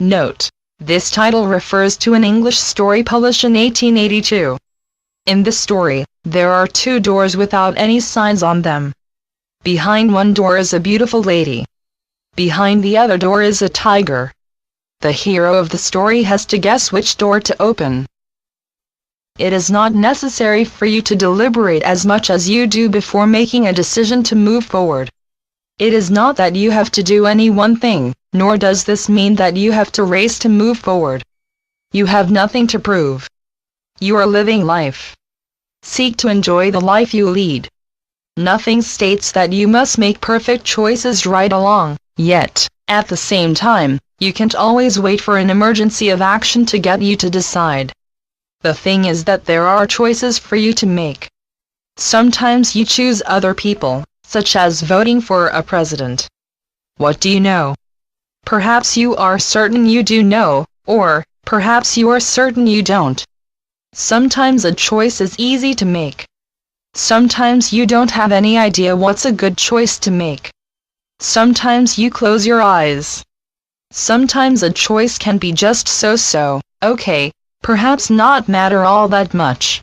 Note: this title refers to an English story published in 1882. In the story, there are two doors without any signs on them. Behind one door is a beautiful lady. Behind the other door is a tiger. The hero of the story has to guess which door to open. It is not necessary for you to deliberate as much as you do before making a decision to move forward. It is not that you have to do any one thing, nor does this mean that you have to race to move forward. You have nothing to prove. You are living life. Seek to enjoy the life you lead. Nothing states that you must make perfect choices right along, yet, at the same time, you can't always wait for an emergency of action to get you to decide. The thing is that there are choices for you to make. Sometimes you choose other people, such as voting for a president. What do you know? Perhaps you are certain you do know, or perhaps you are certain you don't. Sometimes a choice is easy to make. Sometimes you don't have any idea what's a good choice to make. Sometimes you close your eyes. Sometimes a choice can be just so, okay, perhaps not matter all that much.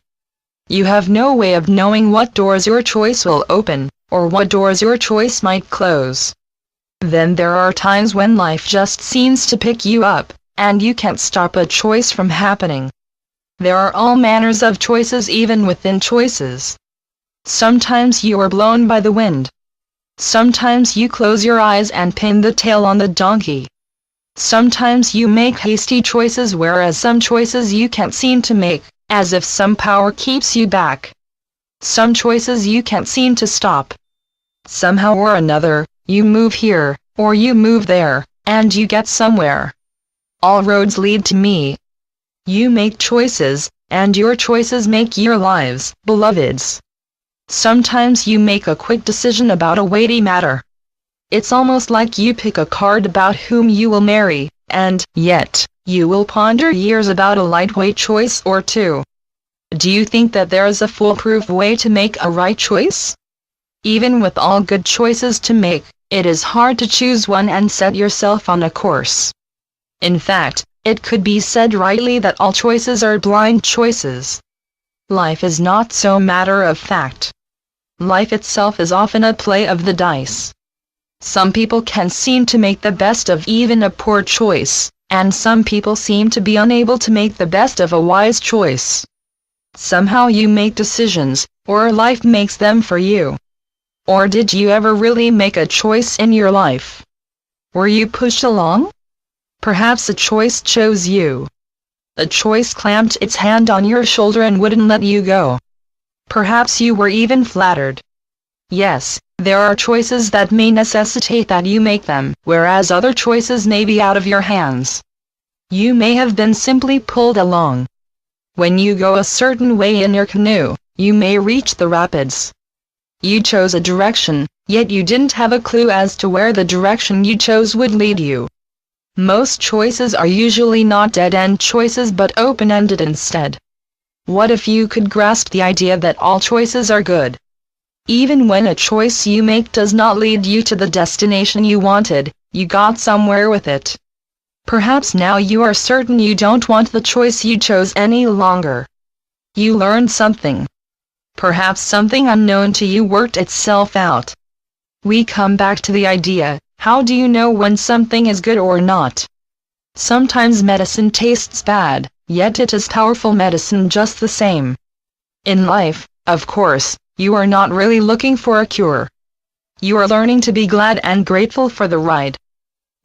You have no way of knowing what doors your choice will open, or what doors your choice might close. Then there are times when life just seems to pick you up, and you can't stop a choice from happening. There are all manners of choices even within choices. Sometimes you are blown by the wind. Sometimes you close your eyes and pin the tail on the donkey. Sometimes you make hasty choices, whereas some choices you can't seem to make, as if some power keeps you back. Some choices you can't seem to stop. Somehow or another, you move here, or you move there, and you get somewhere. All roads lead to me. You make choices, and your choices make your lives, beloveds. Sometimes you make a quick decision about a weighty matter. It's almost like you pick a card about whom you will marry, and yet, you will ponder years about a lightweight choice or two. Do you think that there is a foolproof way to make a right choice? Even with all good choices to make, it is hard to choose one and set yourself on a course. In fact, it could be said rightly that all choices are blind choices. Life is not so matter of fact. Life itself is often a play of the dice. Some people can seem to make the best of even a poor choice, and some people seem to be unable to make the best of a wise choice. Somehow you make decisions, or life makes them for you. Or did you ever really make a choice in your life? Were you pushed along? Perhaps a choice chose you. A choice clamped its hand on your shoulder and wouldn't let you go. Perhaps you were even flattered. Yes, there are choices that may necessitate that you make them, whereas other choices may be out of your hands. You may have been simply pulled along. When you go a certain way in your canoe, you may reach the rapids. You chose a direction, yet you didn't have a clue as to where the direction you chose would lead you. Most choices are usually not dead-end choices but open-ended instead. What if you could grasp the idea that all choices are good? Even when a choice you make does not lead you to the destination you wanted, you got somewhere with it. Perhaps now you are certain you don't want the choice you chose any longer. You learned something. Perhaps something unknown to you worked itself out. We come back to the idea, how do you know when something is good or not? Sometimes medicine tastes bad, yet it is powerful medicine just the same. In life, of course, you are not really looking for a cure. You are learning to be glad and grateful for the ride.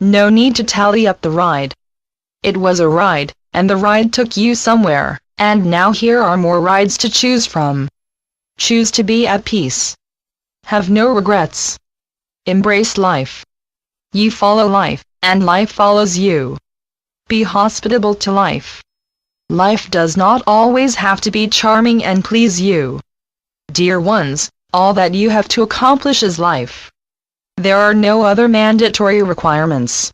No need to tally up the ride. It was a ride, and the ride took you somewhere, and now here are more rides to choose from. Choose to be at peace. Have no regrets. Embrace life. You follow life, and life follows you. Be hospitable to life. Life does not always have to be charming and please you. Dear ones, all that you have to accomplish is life. There are no other mandatory requirements.